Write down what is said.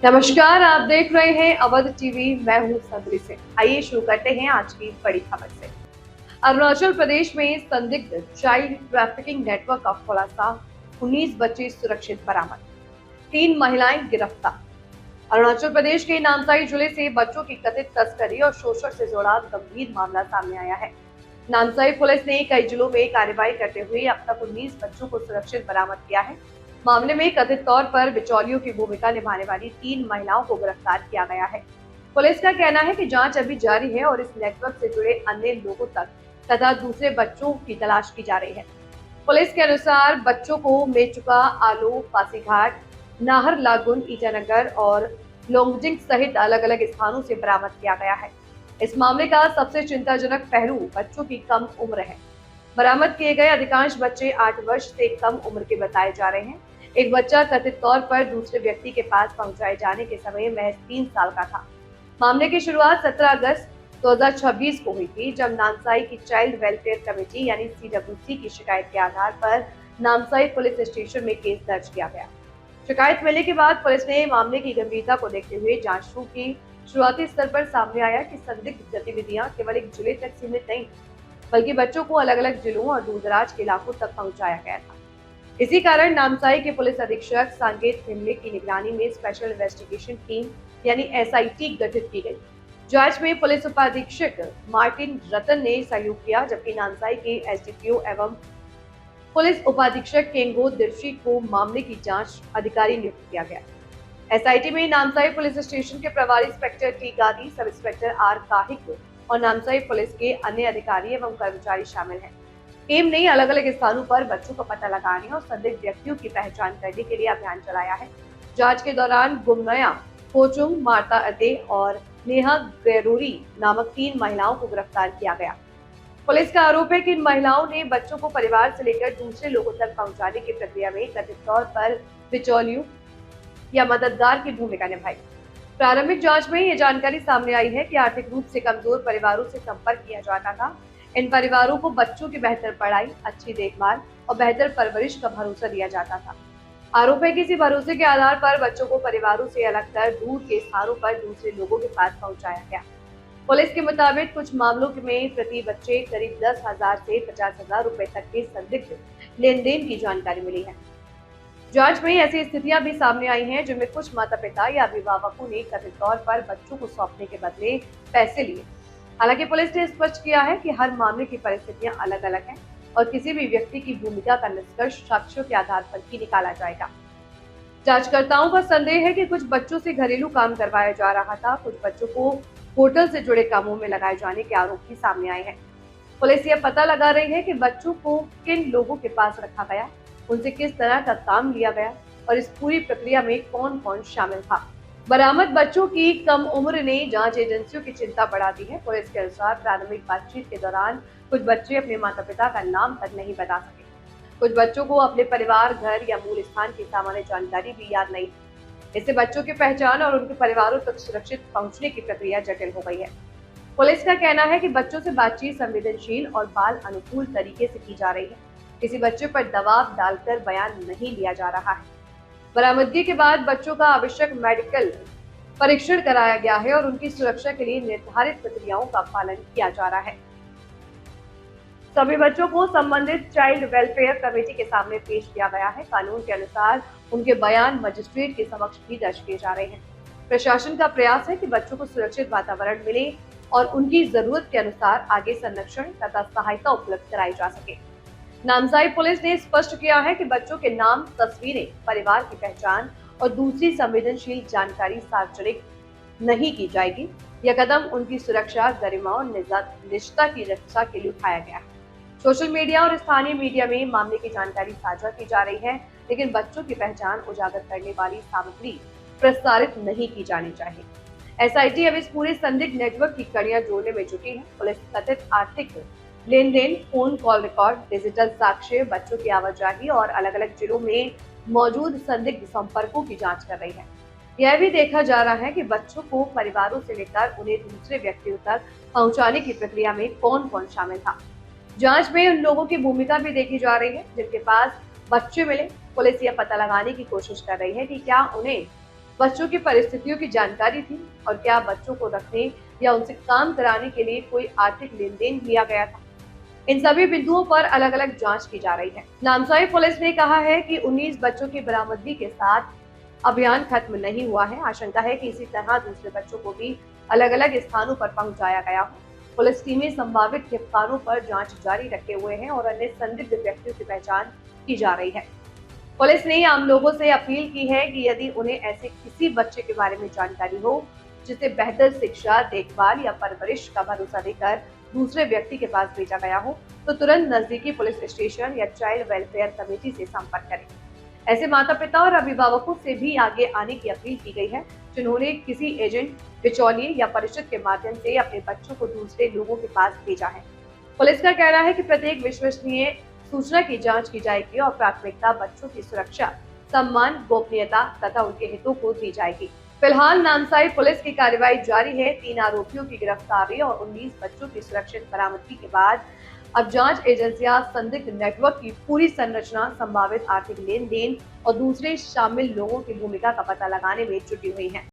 नमस्कार, आप देख रहे हैं अवध टीवी। मैं हूं संदरी से। आइए शुरू करते हैं आज की बड़ी खबर से। अरुणाचल प्रदेश में संदिग्ध चाइल्ड ट्रैफिकिंग नेटवर्क का खुलासा, 19 बच्चे सुरक्षित बरामद, 3 महिलाएं गिरफ्तार। अरुणाचल प्रदेश के नामसाई जिले से बच्चों की कथित तस्करी और शोषण से जुड़ा गंभीर मामला सामने आया है। नामसाई पुलिस ने कई जिलों में कार्रवाई करते हुए अब तक 19 बच्चों को सुरक्षित बरामद किया है। मामले में कथित तौर पर बिचौलियों की भूमिका निभाने वाली 3 महिलाओं को गिरफ्तार किया गया है। पुलिस का कहना है कि जांच अभी जारी है और इस नेटवर्क से जुड़े अन्य लोगों तक तथा दूसरे बच्चों की तलाश की जा रही है। पुलिस के अनुसार बच्चों को मेचुका, आलो, पासीघाट, नाहरलागुन, ईटानगर और लोंगजिंग सहित अलग अलग स्थानों से बरामद किया गया है। इस मामले का सबसे चिंताजनक पहलू बच्चों की कम उम्र है। बरामद किए गए अधिकांश बच्चे 8 वर्ष से कम उम्र के बताए जा रहे हैं। एक बच्चा कथित तौर पर दूसरे व्यक्ति के पास पहुंचाए जाने के समय महज 3 साल का था। मामले की शुरुआत 17 अगस्त 2026 को हुई थी, जब नामसाई की चाइल्ड वेलफेयर कमेटी यानी CWC की शिकायत के आधार पर नामसाई पुलिस स्टेशन में केस दर्ज किया गया। शिकायत मिलने के बाद पुलिस ने मामले की गंभीरता को देखते हुए जांच शुरू की। शुरुआती स्तर पर सामने आया कि संदिग्ध गतिविधियां केवल एक जिले तक सीमित नहीं, बल्कि बच्चों को अलग अलग जिलों और दूरदराज के इलाकों तक पहुंचाया गया था। इसी कारण नामसाई के पुलिस अधीक्षक सांकेत हिमले की निगरानी में स्पेशल इन्वेस्टिगेशन टीम यानी SIT गठित की गई। जांच में पुलिस उपाधीक्षक मार्टिन रतन ने सहयोग किया, जबकि नामसाई के SDPO एवं पुलिस उपाधीक्षक केंगो दिर्शी को मामले की जांच अधिकारी नियुक्त किया गया। SIT में नामसाई पुलिस स्टेशन के प्रभारी इंस्पेक्टर T गादी, सब इंस्पेक्टर R काहिक और नामसाई पुलिस के अन्य अधिकारी एवं कर्मचारी शामिल हैं। टीम ने अलग अलग स्थानों पर बच्चों का पता लगाने और संदिग्ध व्यक्तियों की पहचान करने के लिए अभियान चलाया है। जांच के दौरान गुमनया कोचुंग, मार्ता अते और नेहा गैरोरी नामक 3 महिलाओं को गिरफ्तार किया गया। पुलिस का आरोप है कि इन महिलाओं ने बच्चों को परिवार से लेकर दूसरे लोगों तक पहुंचाने की प्रक्रिया में कथित तौर पर बिचौलियों या मददगार की भूमिका निभाई। प्रारंभिक जांच में ये जानकारी सामने आई है कि आर्थिक रूप से कमजोर परिवारों से संपर्क किया जाता था। इन परिवारों को बच्चों की बेहतर पढ़ाई, अच्छी देखभाल और बेहतर परवरिश का भरोसा दिया जाता था। आरोप है कि इसी भरोसे के आधार पर बच्चों को परिवारों से अलग कर दूर के स्थानों पर दूसरे लोगों के पास पहुंचाया गया। पुलिस के मुताबिक कुछ मामलों में प्रति बच्चे करीब 10,000 से 50,000 रुपए तक के संदिग्ध लेन देन की जानकारी मिली है। जांच में ऐसी स्थितियां भी सामने आई हैं जिनमें कुछ माता पिता या अभिभावकों ने कथित तौर पर बच्चों को सौंपने के बदले पैसे लिए। हालांकि पुलिस ने स्पष्ट किया है कि हर मामले की परिस्थितियां अलग अलग हैं और किसी भी व्यक्ति की भूमिका का निष्कर्ष साक्ष्यों के आधार पर ही निकाला जाएगा। जांचकर्ताओं का संदेह है कि कुछ बच्चों से घरेलू काम करवाया जा रहा था। कुछ बच्चों को होटल से जुड़े कामों में लगाए जाने के आरोप भी सामने आए हैं। पुलिस यह पता लगा रही है कि बच्चों को किन लोगों के पास रखा गया, उनसे किस तरह का काम लिया गया और इस पूरी प्रक्रिया में कौन कौन शामिल था। बरामद बच्चों की कम उम्र ने जांच एजेंसियों की चिंता बढ़ा दी है। पुलिस के अनुसार प्राथमिक बातचीत के दौरान कुछ बच्चे अपने माता पिता का नाम तक नहीं बता सके। कुछ बच्चों को अपने परिवार, घर या मूल स्थान की सामान्य जानकारी भी याद नहीं। इससे बच्चों की पहचान और उनके परिवारों तक सुरक्षित पहुंचने की प्रक्रिया जटिल हो गई है। पुलिस का कहना है कि बच्चों से बातचीत संवेदनशील और बाल अनुकूल तरीके से की जा रही है। किसी बच्चे पर दबाव डालकर बयान नहीं लिया जा रहा है। बरामदगी के बाद बच्चों का आवश्यक मेडिकल परीक्षण कराया गया है और उनकी सुरक्षा के लिए निर्धारित प्रक्रियाओं का पालन किया जा रहा है। सभी बच्चों को संबंधित चाइल्ड वेलफेयर कमेटी के सामने पेश किया गया है। कानून के अनुसार उनके बयान मजिस्ट्रेट के समक्ष भी दर्ज किए जा रहे हैं। प्रशासन का प्रयास है कि बच्चों को सुरक्षित वातावरण मिले और उनकी जरूरत के अनुसार आगे संरक्षण तथा सहायता उपलब्ध कराई जा सके। नामसाई पुलिस ने स्पष्ट किया है कि बच्चों के नाम, तस्वीरें, परिवार की पहचान और दूसरी संवेदनशील जानकारी सार्वजनिक नहीं की जाएगी। यह कदम उनकी सुरक्षा, गरिमा और निजता की रक्षा के लिए उठाया गया है। सोशल मीडिया और स्थानीय मीडिया में मामले की जानकारी साझा की जा रही है, लेकिन बच्चों की पहचान उजागर करने वाली सामग्री प्रसारित नहीं की जानी चाहिए। SIT अब इस पूरे संदिग्ध नेटवर्क की कड़ियां जोड़ने में जुटी है। पुलिस कथित आर्थिक लेन देन, फोन कॉल रिकॉर्ड, डिजिटल साक्ष्य, बच्चों की आवाजाही और अलग अलग जिलों में मौजूद संदिग्ध संपर्कों की जांच कर रही है। यह भी देखा जा रहा है कि बच्चों को परिवारों से लेकर उन्हें दूसरे व्यक्तियों तक पहुंचाने की प्रक्रिया में कौन कौन शामिल था। जांच में उन लोगों की भूमिका भी देखी जा रही है जिनके पास बच्चे मिले। पुलिस यह पता लगाने की कोशिश कर रही है कि क्या उन्हें बच्चों की परिस्थितियों की जानकारी थी और क्या बच्चों को रखने या उनसे काम कराने के लिए कोई आर्थिक लेन देन किया गया था। इन सभी बिंदुओं पर अलग अलग जांच की जा रही है। नामसाई पुलिस ने कहा है कि 19 बच्चों की बरामदगी के साथ अभियान खत्म नहीं हुआ है। आशंका है कि इसी तरह दूसरे बच्चों को भी अलग अलग स्थानों पर पहुंचाया गया हो। पुलिस टीमें संभावित ठिकानों पर जांच जारी रखे हुए हैं और अन्य संदिग्ध व्यक्तियों की पहचान की जा रही है। पुलिस ने आम लोगों से अपील की है कि यदि उन्हें ऐसे किसी बच्चे के बारे में जानकारी हो जिसे बेहतर शिक्षा, देखभाल या परवरिश का भरोसा देकर दूसरे व्यक्ति के पास भेजा गया हो, तो तुरंत नजदीकी पुलिस स्टेशन या चाइल्ड वेलफेयर कमेटी से संपर्क करें। ऐसे माता पिता और अभिभावकों से भी आगे आने की अपील की गई है जिन्होंने किसी एजेंट, बिचौलिए या परिचित के माध्यम से अपने बच्चों को दूसरे लोगों के पास भेजा है। पुलिस का कहना है कि प्रत्येक विश्वसनीय सूचना की जांच की जाएगी और प्राथमिकता बच्चों की सुरक्षा, सम्मान, गोपनीयता तथा उनके हितों को दी जाएगी। फिलहाल नामसाई पुलिस की कार्रवाई जारी है। 3 आरोपियों की गिरफ्तारी और 19 बच्चों की सुरक्षित बरामदगी के बाद अब जांच एजेंसियां संदिग्ध नेटवर्क की पूरी संरचना, संभावित आर्थिक लेन देन और दूसरे शामिल लोगों की भूमिका का पता लगाने में जुटी हुई हैं।